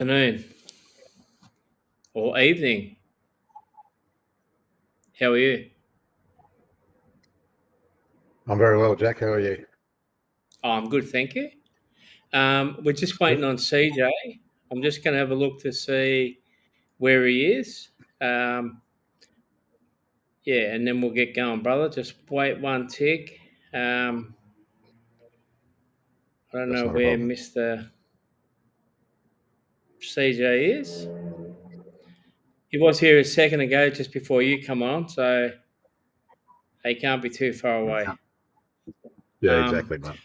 Afternoon or evening. How are you? I'm very well, Jack. How are you? Oh, I'm good, thank you. We're just waiting Good. on CJ. I'm just going to have a look to see where he is. Um, yeah, and then we'll get going, brother. Just wait one tick. I don't That's know not a where problem. Mr. CJ is. He was here a second ago, just before you come on, so he can't be too far away. Yeah, Um, exactly, mate.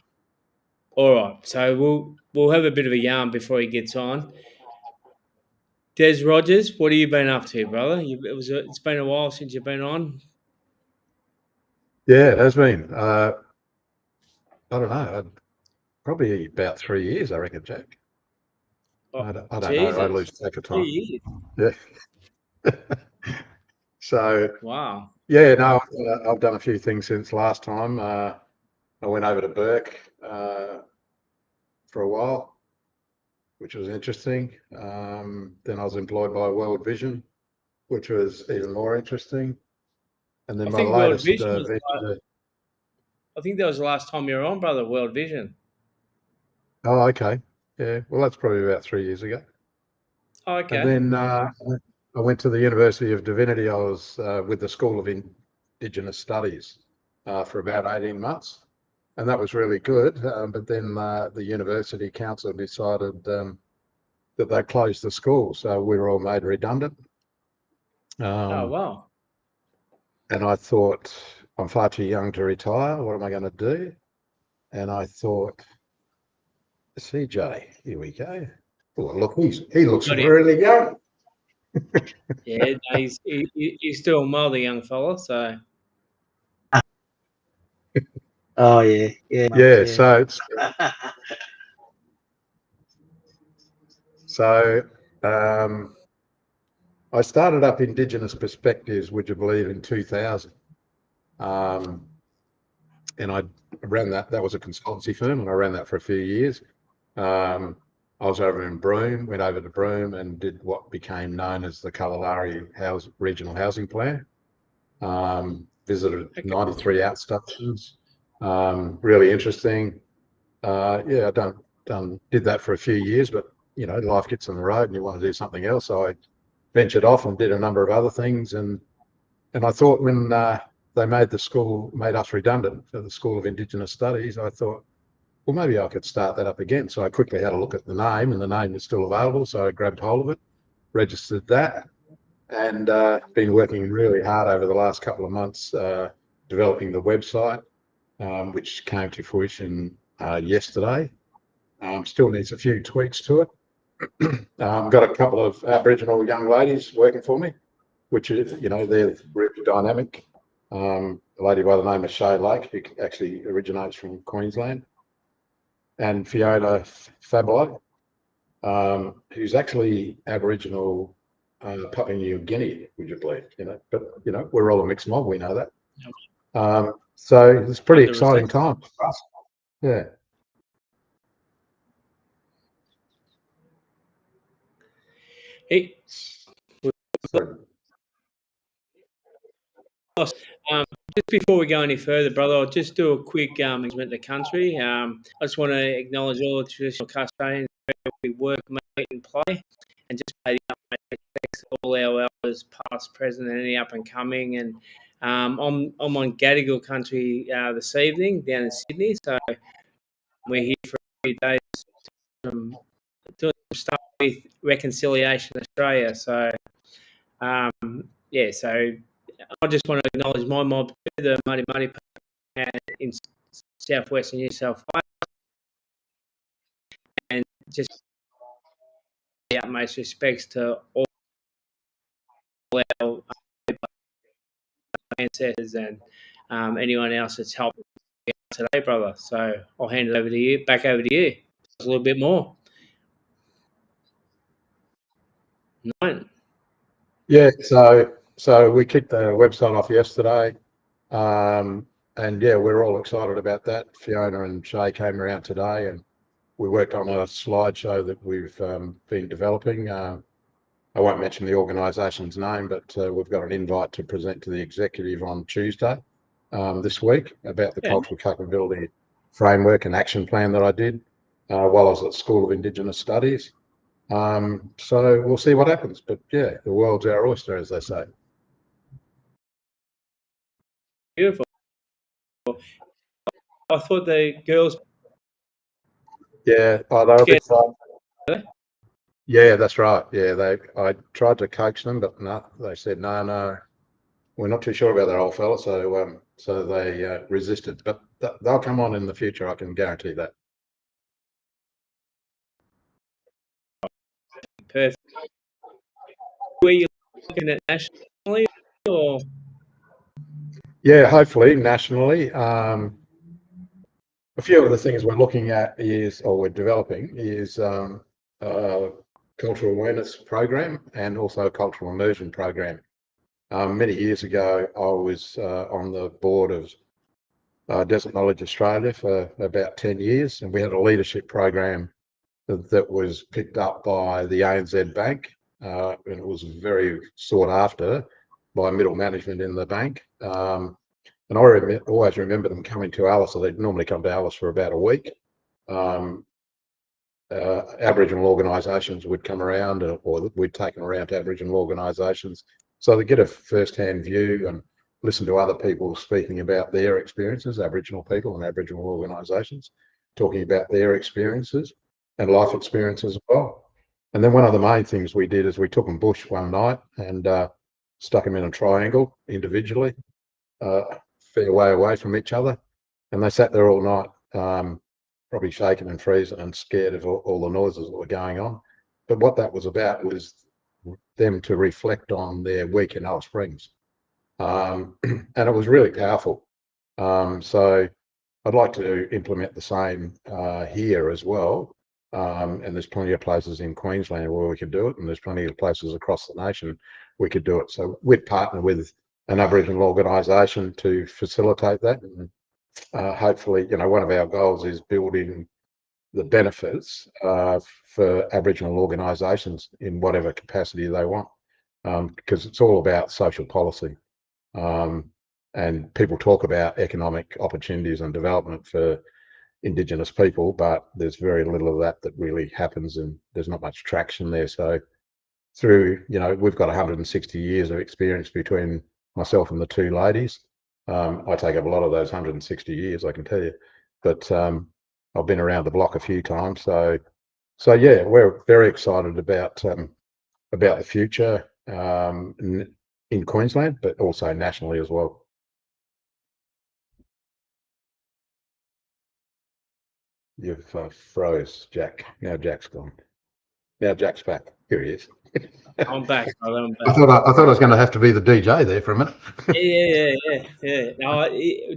all right, so we'll have a bit of a yarn before he gets on. Des Rogers, what have you been up to, brother? It's been a while since you've been on. Yeah, it has been. I don't know. Probably about 3 years, I reckon, Jack. Oh, I don't know. I Jesus, lose track of three time. years. Yeah. So, Wow. yeah, no, I've done a few things since last time. I went over to Burke for a while, which was interesting. Then I was employed by World Vision, which was even more interesting. And then I my think World latest Vision was. venture. I think that was the last time you were on, brother. World Vision. Oh, okay. Yeah. Well, that's probably about 3 years ago. Oh, And okay. then I went to the University of Divinity. I was with the School of Indigenous Studies for about 18 months. And that was really good. But then the university council decided that they closed the school. So we were all made redundant. Oh, Um, wow. and I thought, I'm far too young to retire. What am I going to do? And I thought, CJ, here we go. Well, look, he looks Got him. really young. Yeah, no, he's doing well, the young fella. So, Oh yeah, mate, Yeah, yeah. so I started up Indigenous Perspectives, would you believe, in 2000. Um, and I ran that. That was a consultancy firm, and I ran that for a few years. Um, I was over in Broome, went over to Broome and did what became known as the Kallalari Regional Housing Plan. Visited okay. 93 outstations. Really interesting. Yeah, did that for a few years, but life gets on the road and you want to do something else. So I ventured off and did a number of other things, and I thought when they made us redundant for the School of Indigenous Studies, I thought, well, maybe I could start that up again. So I quickly had a look at the name, and the name was still available. So I grabbed hold of it, registered that, and been working really hard over the last couple of months developing the website, which came to fruition yesterday. Still needs a few tweaks to it. Got a couple of Aboriginal young ladies working for me, which is, they're really dynamic. A lady by the name of Shay Lake, who actually originates from Queensland, and Fiona Fablo, who's actually Aboriginal Papua New Guinea, would you believe? But we're all a mixed mob. We know that. So it's a pretty 100%. exciting time for us. Yeah. Hey, So, um, just before we go any further, brother, I'll just do a quick acknowledgement of the country. I just want to acknowledge all the traditional custodians where we work, meet, and play, and just pay the utmost respects to all our elders, past, present, and any up and coming. And I'm on Gadigal country this evening down in Sydney, so we're here for a few days doing some stuff with Reconciliation Australia. So yeah, so I just want to acknowledge my mob, the Muddy Muddy in southwestern New South Wales, and just the utmost respects to all our ancestors and anyone else that's helped today, brother. So I'll hand it over to you, back over to you. A little bit more. Nine. yeah, so we kicked the website off yesterday, and yeah, we're all excited about that. Fiona and Shay came around today, and we worked on a slideshow that we've been developing. I won't mention the organisation's name, but we've got an invite to present to the executive on Tuesday this week about the cultural capability framework and action plan that I did while I was at School of Indigenous Studies. So we'll see what happens. But yeah, the world's our oyster, as they say. Beautiful. I thought the girls. Yeah, they were a bit fun. Yeah, that's right. Yeah, I tried to coach them, but no, they said no, we're not too sure about that old fella. So they resisted. But they'll come on in the future. I can guarantee that. Perfect. Were you looking at nationally or? Yeah, hopefully nationally. A few of the things we're looking at we're developing is a cultural awareness program and also a cultural immersion program. Many years ago, I was on the board of Desert Knowledge Australia for about 10 years, and we had a leadership program that was picked up by the ANZ Bank, and it was very sought after by middle management in the bank. And I always remember them coming to Alice, so they'd normally come to Alice for about a week. Aboriginal organisations would come around, or we'd take them around to Aboriginal organisations, so they get a first-hand view and listen to other people speaking about their experiences, Aboriginal people and Aboriginal organisations, talking about their experiences and life experiences as well. And then one of the main things we did is we took them bush one night and stuck them in a triangle individually, fair way away from each other, and they sat there all night, probably shaking and freezing and scared of all the noises that were going on. But what that was about was them to reflect on their week in Alice Springs, and it was really powerful. So I'd like to implement the same here as well. And there's plenty of places in Queensland where we could do it, and there's plenty of places across the nation we could do it. So we'd partner with an Aboriginal organisation to facilitate that. And hopefully, one of our goals is building the benefits for Aboriginal organisations in whatever capacity they want, because it's all about social policy. And people talk about economic opportunities and development for Indigenous people, but there's very little of that really happens, and there's not much traction there. So we've got 160 years of experience between myself and the two ladies. I take up a lot of those 160 years, I can tell you, but I've been around the block a few times. So yeah, we're very excited about the future in Queensland, but also nationally as well. You've froze, Jack. Now Jack's gone. Now Jack's back. Here he is. I'm back. I'm back. I thought I was going to have to be the DJ there for a minute. Yeah. No,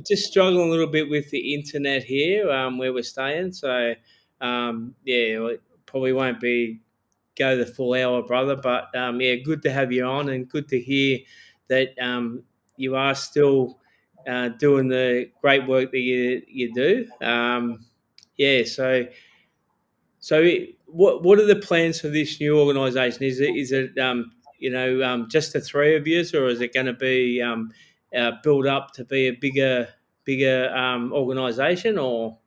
just struggling a little bit with the internet here where we're staying. So, it probably won't go the full hour, brother. But, good to have you on, and good to hear that you are still doing the great work that you do. So what are the plans for this new organisation? Is it just the three of you, or is it going to be build up to be a bigger organisation? Or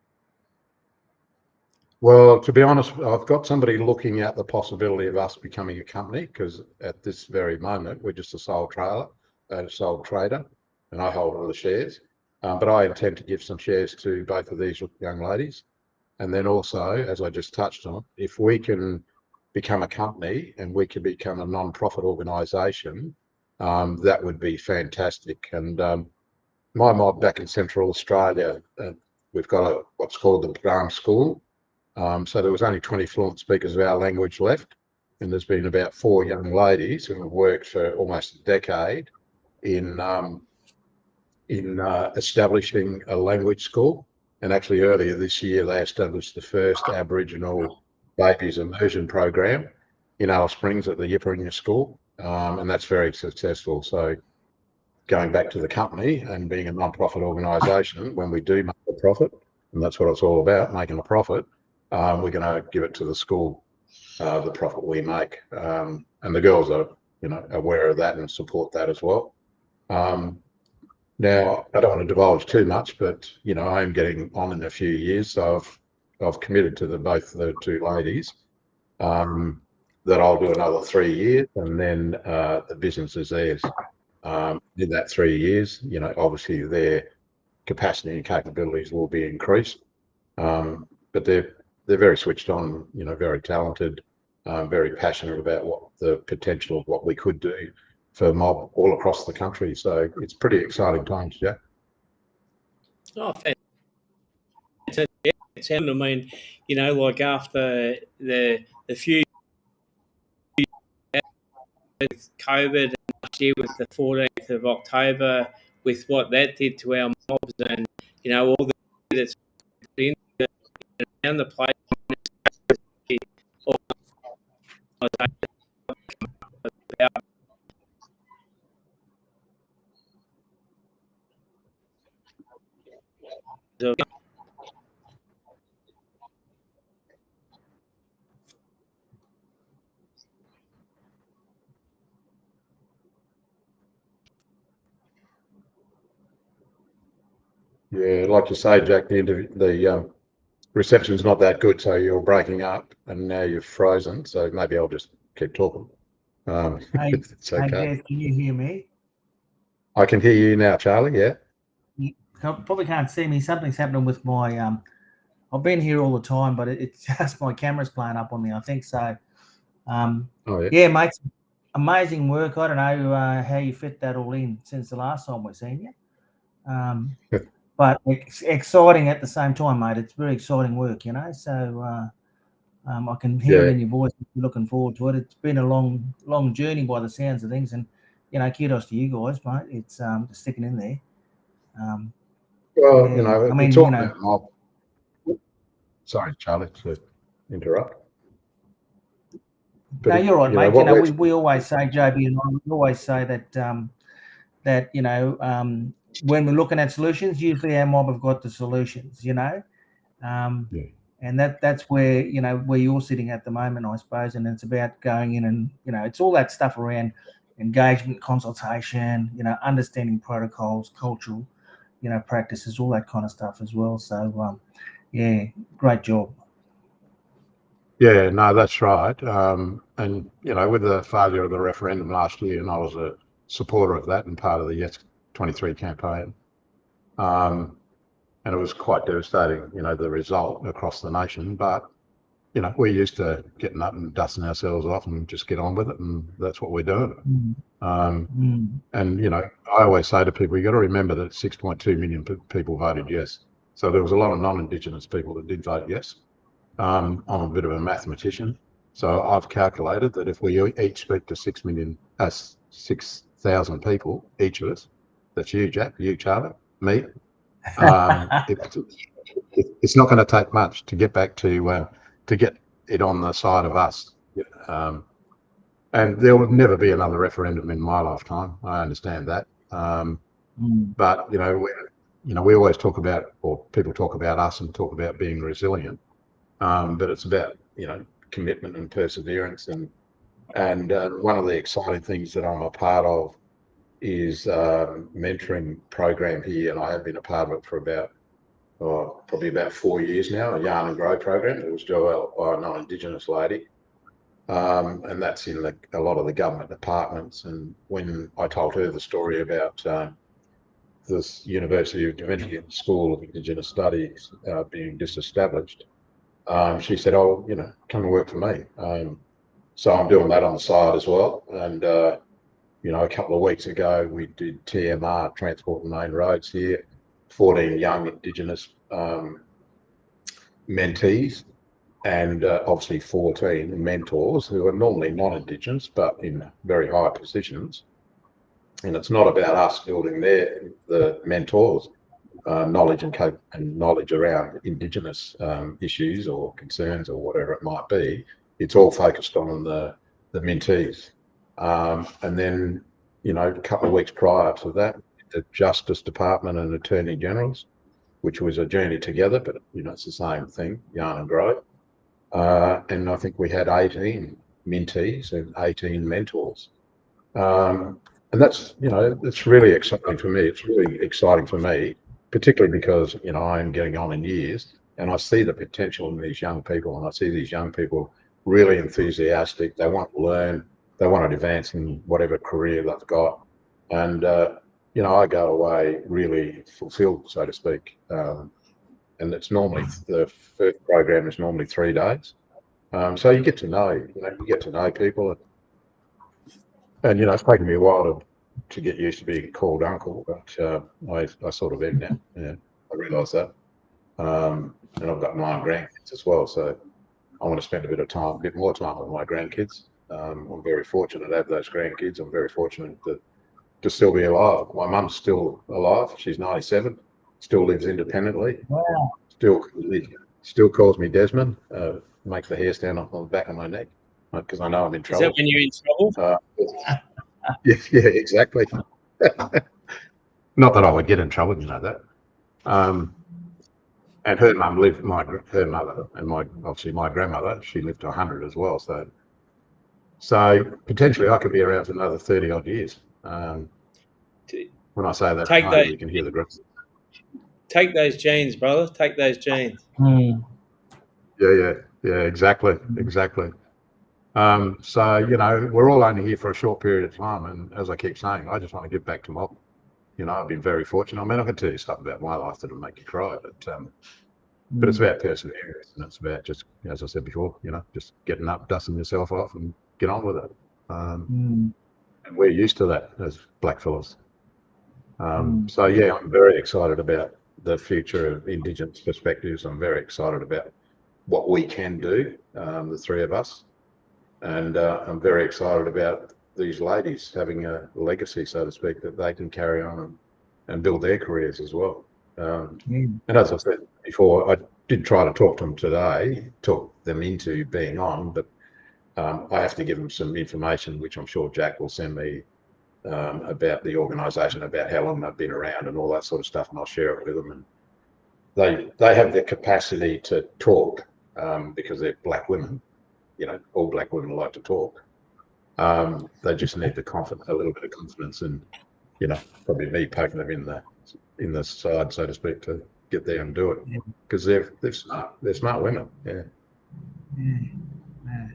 well, to be honest, I've got somebody looking at the possibility of us becoming a company, because at this very moment we're just a sole trader, and I hold all the shares. But I intend to give some shares to both of these young ladies. And then also, as I just touched on, if we can become a company and we can become a non-profit organisation, that would be fantastic. And my mob back in Central Australia, we've got what's called the Braham School. So there was only 20 fluent speakers of our language left. And there's been about 4 young ladies who have worked for almost a decade in establishing a language school. And actually earlier this year, they established the first Aboriginal babies immersion program in Alice Springs at the Yipperinya School. And that's very successful. So going back to the company and being a non-profit organisation, when we do make a profit, and that's what it's all about, making a profit, we're going to give it to the school, the profit we make. And the girls are, aware of that and support that as well. Now, I don't want to divulge too much, but, I am getting on in a few years. So I've committed to both the two ladies that I'll do another 3 years, and then the business is theirs. In that 3 years, obviously their capacity and capabilities will be increased. But they're very switched on, very talented, very passionate about what the potential of what we could do for mob all across the country. So it's pretty exciting times, Jack. Oh, fantastic. I mean, like after the few with COVID and last year with the 14th of October, with what that did to our mobs, and all the that's in around the place. Yeah, like you say, Jack, the reception's not that good, so you're breaking up, and now you're frozen. So maybe I'll just keep talking. Hey, It's okay. hey, Des, can you hear me? I can hear you now, Charlie. Yeah. You probably can't see me. Something's happening with my. I've been here all the time, but it's just my camera's playing up on me. I think so. Oh, yeah. Yeah, mate. Amazing work. I don't know how you fit that all in since the last time we've seen you. But it's exciting at the same time, mate. It's very exciting work, So I can hear it in your voice. You're looking forward to it. It's been a long journey by the sounds of things, and kudos to you guys, mate. It's just sticking in there. Well, yeah. I mean, we talk about mob. Sorry, Charlie, to interrupt. But no, you're right, mate. We always say, JB and I, we always say that when we're looking at solutions, usually our mob have got the solutions, and that's where where you're sitting at the moment, I suppose, and it's about going in and it's all that stuff around engagement, consultation, understanding protocols, cultural, practices, all that kind of stuff as well. So yeah, great job. Yeah, no, that's right. And with the failure of the referendum last year, and I was a supporter of that and part of the Yes 23 campaign. And it was quite devastating, the result across the nation. But, we're used to getting up and dusting ourselves off and just get on with it. And that's what we're doing. And, I always say to people, you got to remember that 6.2 million people voted yes. So there was a lot of non-Indigenous people that did vote yes. I'm a bit of a mathematician. So I've calculated that if we each speak to 6,000 people, each of us, that's you, Jack, you, Charlie, me, it's not going to take much to get back to get it on the side of us. And there will never be another referendum in my lifetime. I understand that. But, we always talk about, or people talk about us and talk about being resilient. But it's about, commitment and perseverance. And one of the exciting things that I'm a part of is mentoring program here, and I have been a part of it for probably about 4 years now, a Yarn and Grow program. It was developed by a non-Indigenous lady, and that's in a lot of the government departments. And when I told her the story about this University of Divinity and School of Indigenous Studies being disestablished, she said, "Oh, come and work for me." So I'm doing that on the side as well. And a couple of weeks ago, we did TMR, Transport and Main Roads here, 14 young Indigenous mentees, and obviously 14 mentors who are normally non-Indigenous, but in very high positions. And it's not about us building the mentors' knowledge and knowledge around Indigenous issues or concerns or whatever it might be. It's all focused on the mentees. And then, a couple of weeks prior to that, the Justice Department and Attorney Generals, which was a journey together, but it's the same thing, Yarn and Grow. and I think we had 18 mentees and 18 mentors. And that's, it's really exciting for me. It's really exciting for me, particularly because, I'm getting on in years and I see the potential in these young people, and I see these young people really enthusiastic. They want to learn, they want to advance in whatever career they've got. And, I go away really fulfilled, so to speak. And it's normally, the first program is normally 3 days. So you get to know, people. And, it's taken me a while to get used to being called uncle, but I sort of am now. Yeah, I realise that. And I've got 9 grandkids as well, so I want to spend a bit more time with my grandkids. I'm very fortunate to have those grandkids. I'm very fortunate to still be alive. My mum's still alive. She's 97, still lives independently. Wow. Still calls me Desmond. Makes the hair stand up on the back of my neck because I know I'm in trouble. Is that when you're in trouble? Yeah, exactly. Not that I would get in trouble, that. And her mum lived, her mother, and obviously my grandmother, she lived to 100 as well. So potentially I could be around for another 30 odd years. When I say that, you can hear the grits. Take those genes, brother. Take those genes. Yeah, exactly. So, we're all only here for a short period of time. And as I keep saying, I just want to give back to mob. I've been very fortunate. I mean, I can tell you stuff about my life that'll make you cry, but it's about perseverance, and it's about just, as I said before, just getting up, dusting yourself off and get on with it. And we're used to that as blackfellas. So, yeah, I'm very excited about the future of Indigenous perspectives. I'm very excited about what we can do, the 3 of us. And I'm very excited about these ladies having a legacy, so to speak, that they can carry on and build their careers as well. And as I said before, I did try to talk to them today, talk them into being on, but I have to give them some information, which I'm sure Jack will send me, about the organisation, about how long they've been around and all that sort of stuff, and I'll share it with them. And they have the capacity to talk because they're black women. All black women like to talk. They just need a little bit of confidence, and probably me poking them in the side, so to speak, to get there and do it, because they're smart women.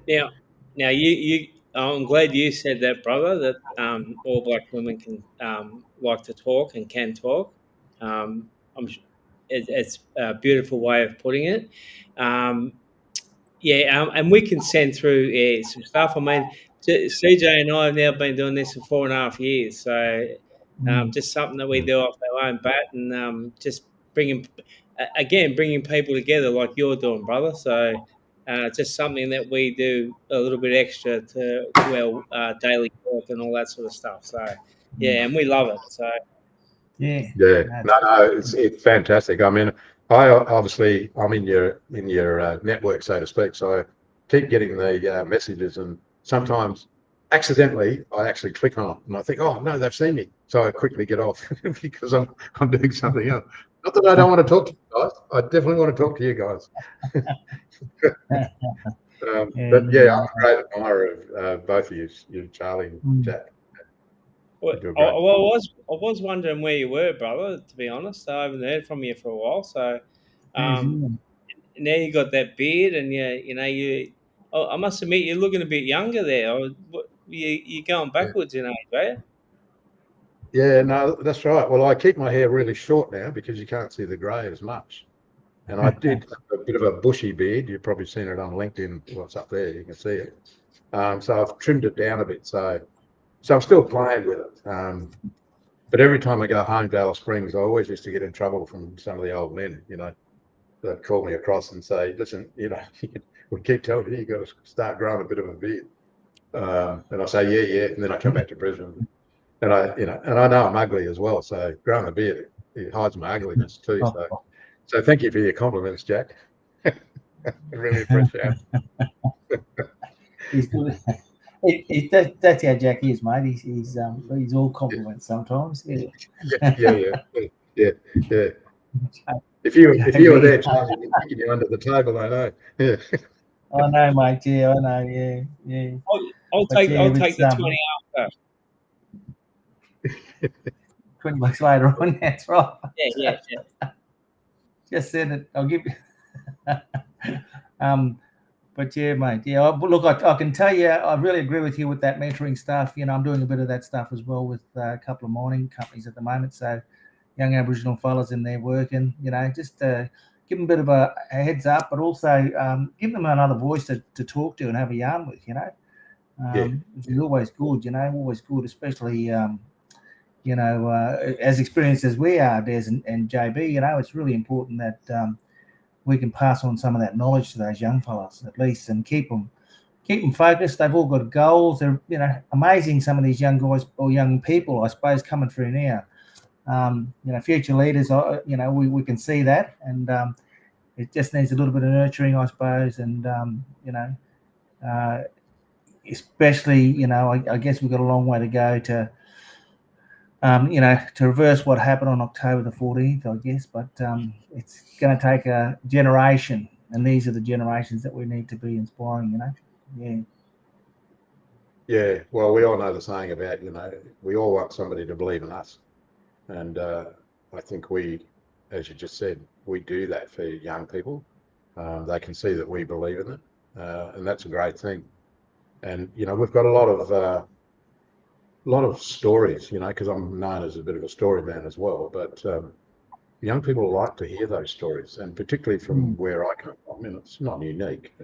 Yeah. Now you I'm glad you said that, brother. That all black women can like to talk and can talk. It's a beautiful way of putting it. And we can send through some stuff. I mean, CJ and I have now been doing this for 4.5 years, so just something that we do off our own bat, and just bringing people together like you're doing, brother. So just something that we do a little bit extra to our daily work and all that sort of stuff. So and we love it. So no, it's fantastic. I mean, I'm in your network, so to speak, so I keep getting the messages, and sometimes accidentally I actually click on it and I think, oh no, they've seen me, so I quickly get off because I'm doing something else. Not that I don't want to talk to you guys, I definitely want to talk to you guys. But yeah, I'm a great admirer of both of you, Charlie and Jack. Well, I was wondering where you were, brother. To be honest, I haven't heard from you for a while. So now you got that beard, and I must admit, you're looking a bit younger there. You're going backwards, right? Yeah, no, that's right. Well, I keep my hair really short now because you can't see the grey as much. And I did a bit of a bushy beard. You've probably seen it on LinkedIn. What's up there? You can see it. So I've trimmed it down a bit. So I'm still playing with it. But every time I go home to Alice Springs, I always used to get in trouble from some of the old men, that call me across and say, listen, we keep telling you got to start growing a bit of a beard. And I say, yeah. And then I come back to Brisbane. And I know I'm ugly as well. So growing a beard, it hides my ugliness too. So thank you for your compliments, Jack. I really appreciate it. That's how Jack is, mate. He's all compliments sometimes. Yeah. If you were there, Charlie, you'd be under the table, I know. Yeah. I know, mate. Yeah, I know. Yeah, yeah. I'll But take yeah, I'll it's take the 20 after. $20 later on. That's right. Yeah. Just said it. I'll give you. But yeah, mate. Yeah, look, I can tell you, I really agree with you with that mentoring stuff. I'm doing a bit of that stuff as well with a couple of mining companies at the moment. So, young Aboriginal fellas in there working. Just give them a bit of a heads up, but also give them another voice to talk to and have a yarn with. Yeah, Which is always good. Always good, especially as experienced as we are, Des and JB. It's really important that we can pass on some of that knowledge to those young fellas at least, and keep them focused. They've all got goals. They're amazing. Some of these young guys or young people, I suppose, coming through now. Future leaders. We can see that, and it just needs a little bit of nurturing, I suppose, and uh, especially I guess we've got a long way to go to. To reverse what happened on October the 14th, I guess, but it's going to take a generation, and these are the generations that we need to be inspiring, Yeah. yeah. Well, we all know the saying about, we all want somebody to believe in us. And I think we, as you just said, we do that for young people. They can see that we believe in it, and that's a great thing. And we've got a lot of stories, because I'm known as a bit of a story man as well. But young people like to hear those stories, and particularly from where I come from. I mean, it's not unique,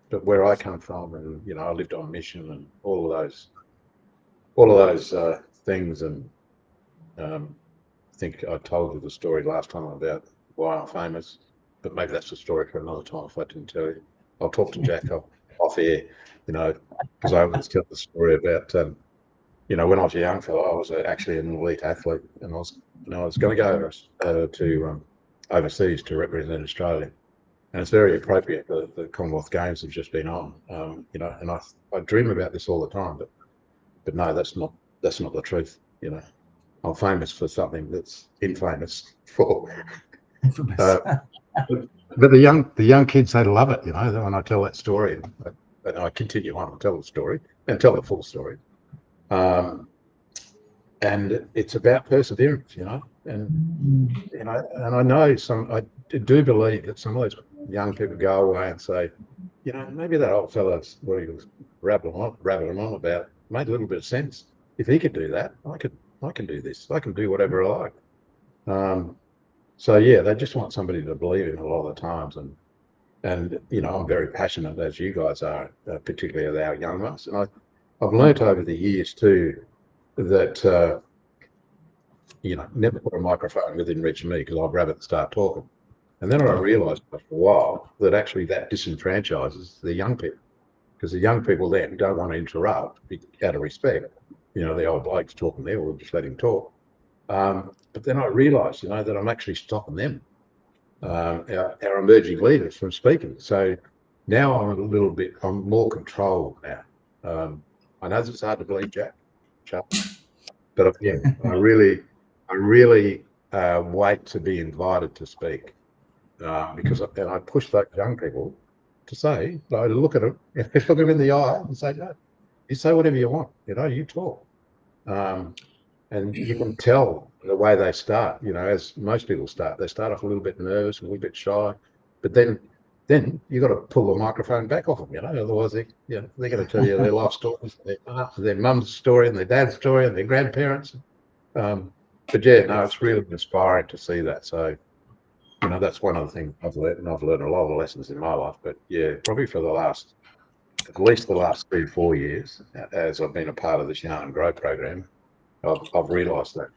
but where I come from, and I lived on mission and all of those things. And I think I told you the story last time about why I'm famous, but maybe that's a story for another time if I didn't tell you. I'll talk to Jack off air, because I always tell the story about, when I was a young fellow, I was actually an elite athlete, and I was going to go to overseas to represent Australia. And it's very appropriate. The Commonwealth Games have just been on, and I dream about this all the time, but no, that's not the truth. I'm famous for something that's infamous for. But the young kids, they love it, when I tell that story, and I continue on to tell the story and tell the full story. And it's about perseverance, and and I know I do believe that some of those young people go away and say, maybe that old fellow's what he was rattling on about made a little bit of sense. If he could do that, I can do this. I can do whatever I like. So yeah, they just want somebody to believe in a lot of the times, and I'm very passionate, as you guys are, particularly with our young ones. And I've learnt over the years too that never put a microphone within reach of me, because I'd rather start talking. And then I realised after a while that actually that disenfranchises the young people, because the young people then don't want to interrupt out of respect. The old bloke's talking there, we'll just let him talk. But then I realised, that I'm actually stopping them, our emerging leaders, from speaking. So now I'm more controlled now. I know this is hard to believe, Jack, but again, I really wait to be invited to speak, because I push those young people to say, I look at them, look them in the eye and say, no, you say whatever you want, you talk. And you can tell the way they start, as most people start. They start off a little bit nervous, a little bit shy, but then you got to pull the microphone back off them, Otherwise, they're going to tell you their life stories, their mum's story, and their dad's story, and their grandparents. But yeah, no, it's really inspiring to see that. So, that's one of the things I've learned, and I've learned a lot of lessons in my life. But yeah, probably for at least the last 3 or 4 years, as I've been a part of this Yarn and Grow program, I've realised that.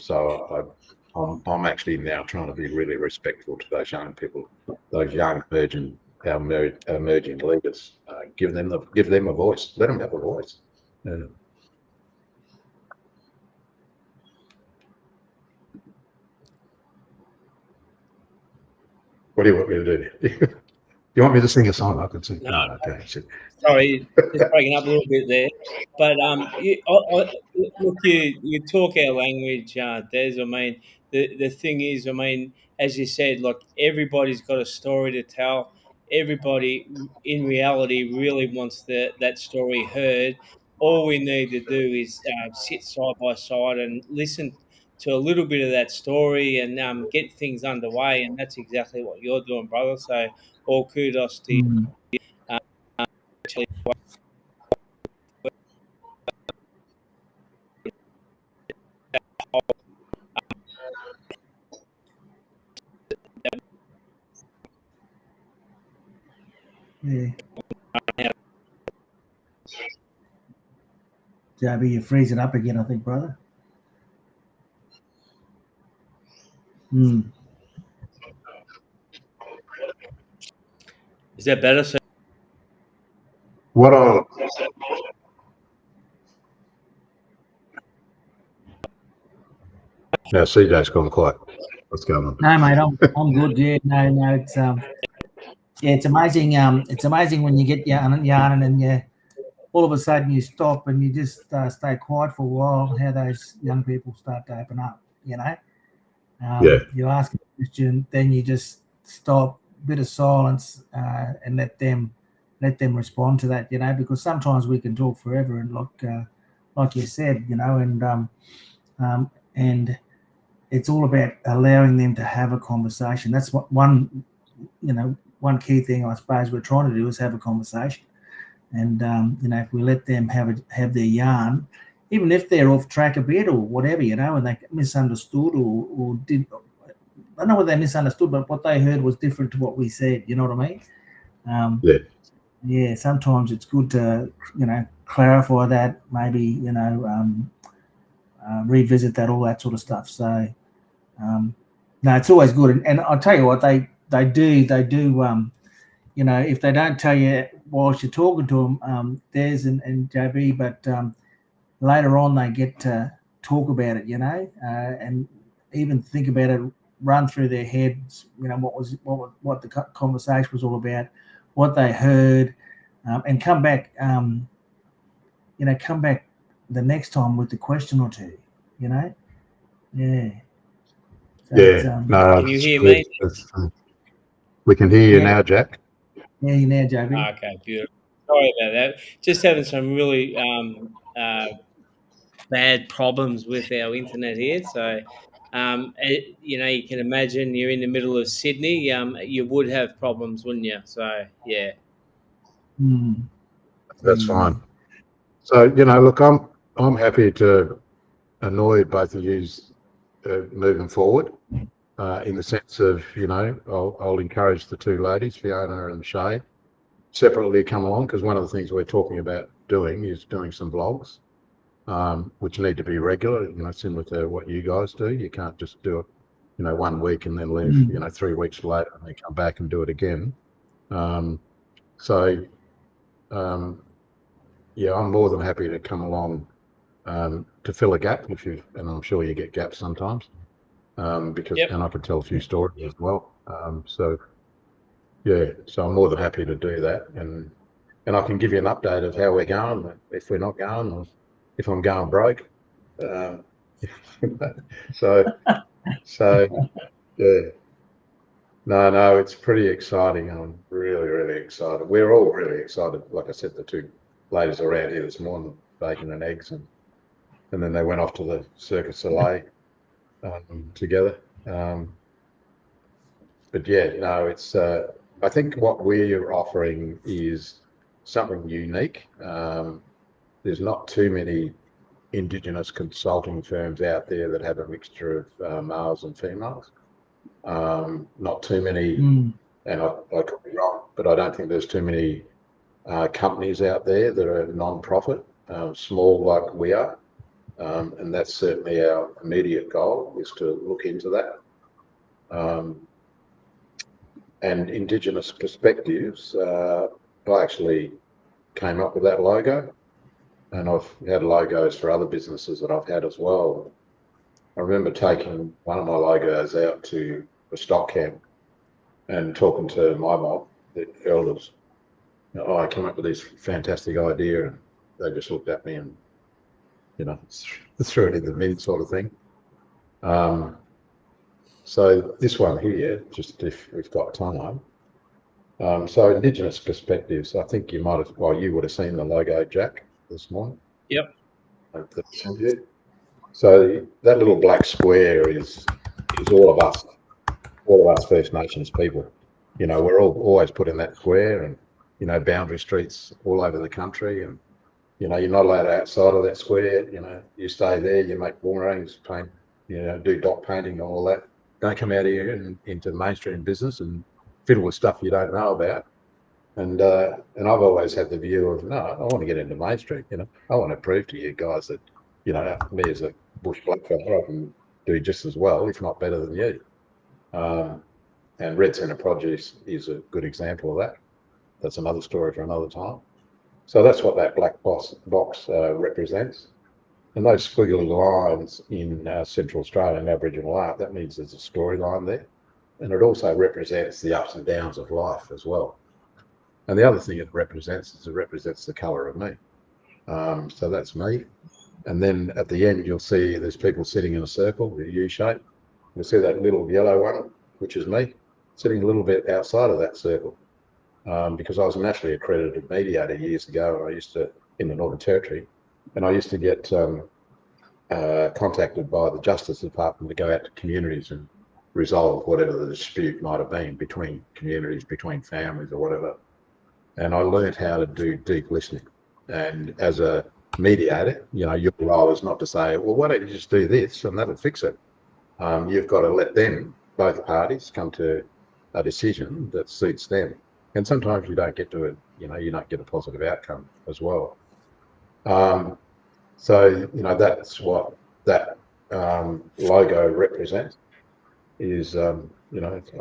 So I'm actually now trying to be really respectful to those young people, those young emerging leaders. Give them a voice. Let them have a voice. Yeah. What do you want me to do? You want me to sing a song? I can sing. No, Okay. sorry, just breaking up a little bit there. But look, you talk our language, Des. I mean, the thing is, I mean, as you said, like everybody's got a story to tell. everybody in reality really wants that story heard. All we need to do is sit side by side and listen to a little bit of that story and get things underway. And that's exactly what you're doing, brother. So all kudos to you. Mm. Um, Yeah. JB, you're freezing up again, I think, brother. Mm. Is that better? So What I Now CJ's gone quiet. What's going on? No, mate, I'm good. Yeah, no, it's amazing. It's amazing when you get yarning and you all of a sudden you stop and you just stay quiet for a while. How those young people start to open up, you know. Yeah. You ask a question, then you just stop, bit of silence, and let them respond to that, you know, because sometimes we can talk forever and like you said, you know, and it's all about allowing them to have a conversation. That's what one key thing I suppose we're trying to do is have a conversation. And you know, if we let them have their yarn, even if they're off track a bit or whatever, you know, and they misunderstood or did, I don't know what they misunderstood, but what they heard was different to what we said. You know what I mean? Yeah. Yeah. Sometimes it's good to, you know, clarify that, maybe, you know, revisit that, all that sort of stuff. So no, it's always good. And I'll tell you what, they do. You know, if they don't tell you whilst you're talking to them, Des and JB, but later on they get to talk about it, you know, and even think about it, run through their heads, you know, what the conversation was all about, what they heard, and come back, you know, come back the next time with the question or two, you know, yeah. So Yeah. No, can you it's hear good. me? We can hear you yeah, now, Jack. yeah, you now, JB. Okay, beautiful. Sorry about that. Just having some really bad problems with our internet here. So, you know, you can imagine you're in the middle of Sydney. You would have problems, wouldn't you? So, yeah. Mm. That's Yeah. fine. So, you know, look, I'm happy to annoy both of you moving forward, in the sense of, you know, I'll encourage the two ladies, Fiona and Shay, separately come along, because one of the things we're talking about doing is doing some vlogs, which need to be regular, you know, similar to what you guys do. You can't just do it, you know, 1 week and then leave, you know, 3 weeks later and then come back and do it again. So, yeah, I'm more than happy to come along to fill a gap and I'm sure you get gaps sometimes, because, Yep. and I can tell a few stories as well. So yeah, so I'm more than happy to do that, and I can give you an update of how we're going, if we're not going, or if I'm going broke. Um, so yeah, no, it's pretty exciting. I'm really, really excited. We're all really excited. Like I said, the two ladies around here this morning, bacon and eggs, and then they went off to the Cirque du Soleil together. But yeah, no, it's. I think what we're offering is something unique. There's not too many Indigenous consulting firms out there that have a mixture of males and females. Not too many, and I could be wrong, but I don't think there's too many companies out there that are non-profit, small like we are. And that's certainly our immediate goal, is to look into that. And Indigenous perspectives, I actually came up with that logo, and I've had logos for other businesses that I've had as well. I remember taking one of my logos out to a stock camp and talking to my mob, the elders. Oh, I came up with this fantastic idea, and they just looked at me and, you know, threw it in the bin, sort of thing. So this one here, just if we've got time, So Indigenous perspectives, I think you might have, you would have seen the logo, Jack, this morning. Yep. So that little black square is all of us First Nations people. We're all always put in that square, and boundary streets all over the country, and you're not allowed outside of that square. You stay there, you make boomerangs, paint, do dot painting and all that. Don't come out here and into mainstream business and fiddle with stuff you don't know about. And I've always had the view of, no, I want to get into mainstream. I want to prove to you guys that, me as a bush blackfella, I can do just as well, if not better than you. And Red Centre Produce is a good example of that. That's another story for another time. So that's what that black box represents. And those squiggly lines in Central Australian Aboriginal art, that means there's a storyline there. And it also represents the ups and downs of life as well. And the other thing it represents is the colour of me. So that's me. And then at the end, you'll see there's people sitting in a circle, a U shape. You'll see that little yellow one, which is me, sitting a little bit outside of that circle. Because I was a nationally accredited mediator years ago. I used to, in the Northern Territory, and I used to get contacted by the Justice Department to go out to communities and resolve whatever the dispute might have been between communities, between families or whatever. And I learned how to do deep listening. And as a mediator, your role is not to say, well, why don't you just do this and that'll fix it. You've got to let them, both parties, come to a decision that suits them. And sometimes you don't get to it, you don't get a positive outcome as well. So, that's what that logo represents is, I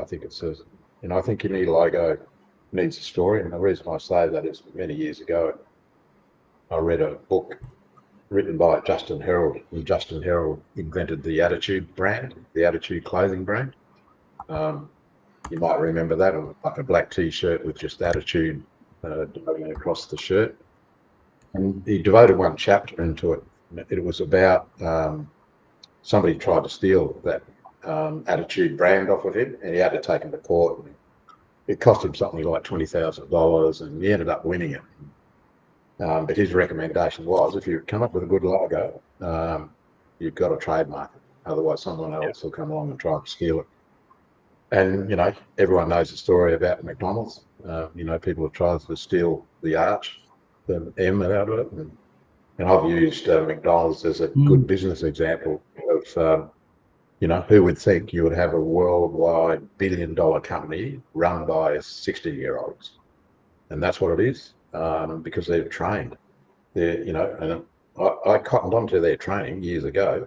think it says, I think any logo needs a story. And the reason I say that is many years ago, I read a book written by Justin Herald, and Justin Herald invented the Attitude brand, the Attitude clothing brand. You might remember that, like a black T-shirt with just Attitude going across the shirt. And he devoted one chapter into it. It was about somebody tried to steal that Attitude brand off of him, and he had to take him to court. And it cost him something like $20,000, and he ended up winning it. But his recommendation was, if you come up with a good logo, you've got to trademark it. Otherwise, someone else will come along and try and steal it. And, everyone knows the story about McDonald's. People have tried to steal the arch, the M out of it. And I've used McDonald's as a good business example of, who would think you would have a worldwide billion-dollar company run by 60-year-olds? And that's what it is, because they're trained. And I cottoned onto their training years ago,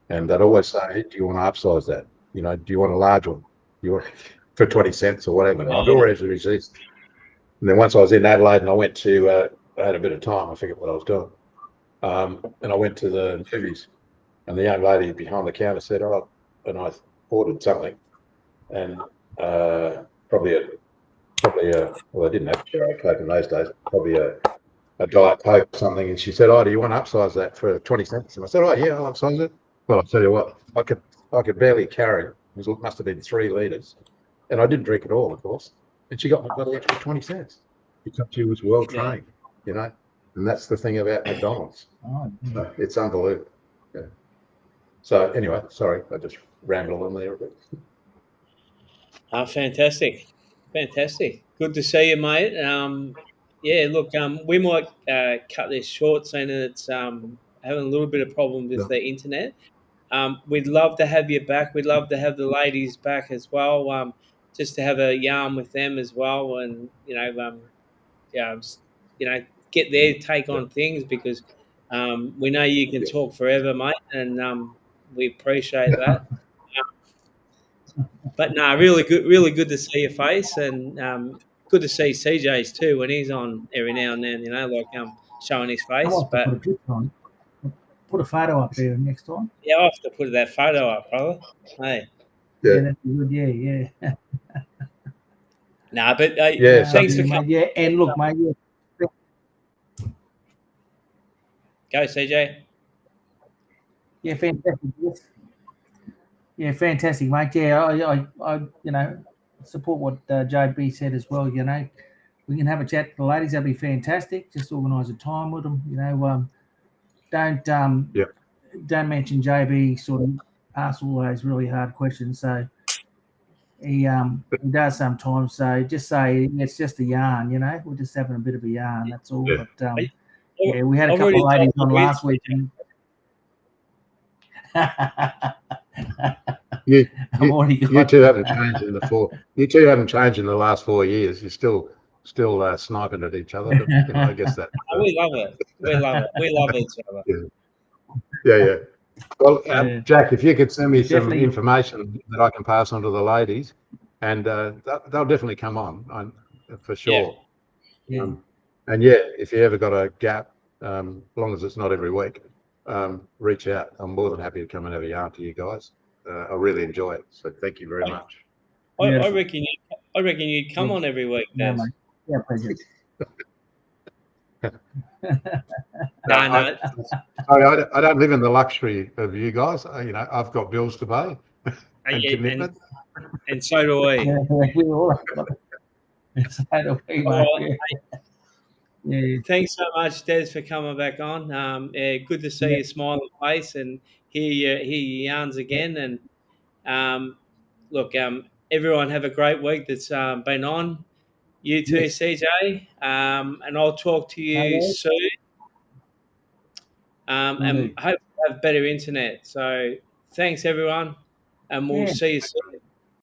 and they'd always say, do you want to upsize that? Do you want a large one? You want for 20 cents or whatever? I'd always resist. And then once I was in Adelaide and I went to, I had a bit of time, I forget what I was doing. And I went to the movies, and the young lady behind the counter said, oh, and I ordered something, and probably a, well, I didn't have Cherry Coke in those days, probably a Diet Coke or something. And she said, oh, do you want to upsize that for 20 cents? And I said, oh, yeah, I'll upsize it. Well, I'll tell you what, I could barely carry it. It must have been 3 litres. And I didn't drink it all, of course. And she got the extra 20 cents because she was well trained, And that's the thing about McDonald's. It's unbelievable. Yeah. So anyway, sorry, I just rambled on there a bit. Fantastic. Good to see you, mate. Look, we might cut this short, seeing that it's having a little bit of problem with the internet. We'd love to have you back. We'd love to have the ladies back as well, just to have a yarn with them as well, and get their take on things, because we know you can talk forever, mate, and we appreciate that. But no, really good to see your face, and good to see CJ's too when he's on every now and then. Showing his face. I'll have to put a picture on. Put a photo up there next time. Yeah, I'll have to put that photo up, brother. Hey. Yeah, that'd be good. Yeah. Nah, but thanks for coming. Yeah, and look, mate. Go, CJ. Yeah, fantastic. Yeah, fantastic, mate. Yeah, I support what JB said as well. You know, we can have a chat with the ladies. That'd be fantastic. Just organise a time with them. You know, don't Yeah. don't mention JB sort of asks all those really hard questions. So he does sometimes. So just say it's just a yarn. You know, we're just having a bit of a yarn. That's all. Yeah. But yeah, we had a I've couple of already ladies told on you last week. And You, I've already you got. two haven't changed in the four. You two haven't changed in the last 4 years. You're still sniping at each other. But you know, I guess that. We love it. We love it. We love each other. Yeah. Well, Yeah. Jack, if you could send me some Definitely. information that I can pass on to the ladies, and they'll definitely come on for sure. Yeah. And yeah, if you ever got a gap, as long as it's not every week, reach out. I'm more than happy to come and have a yarn to you guys. I really enjoy it. So thank you very much. I reckon you'd come on every week, Yeah, Des. mate. Yeah, pleasure. No. Sorry, I don't live in the luxury of you guys. You know, I've got bills to pay and commitment. And so do we. Yeah, we all have it. So do we, All mate. right. Yeah. Thanks so much, Des, for coming back on. Good to see your smiling face and hear your yarns again. And look, everyone have a great week that's been on. You too, Yes. CJ. And I'll talk to you Okay. soon. And Indeed. hope you have better internet. So thanks, everyone, and we'll Yeah. see you soon.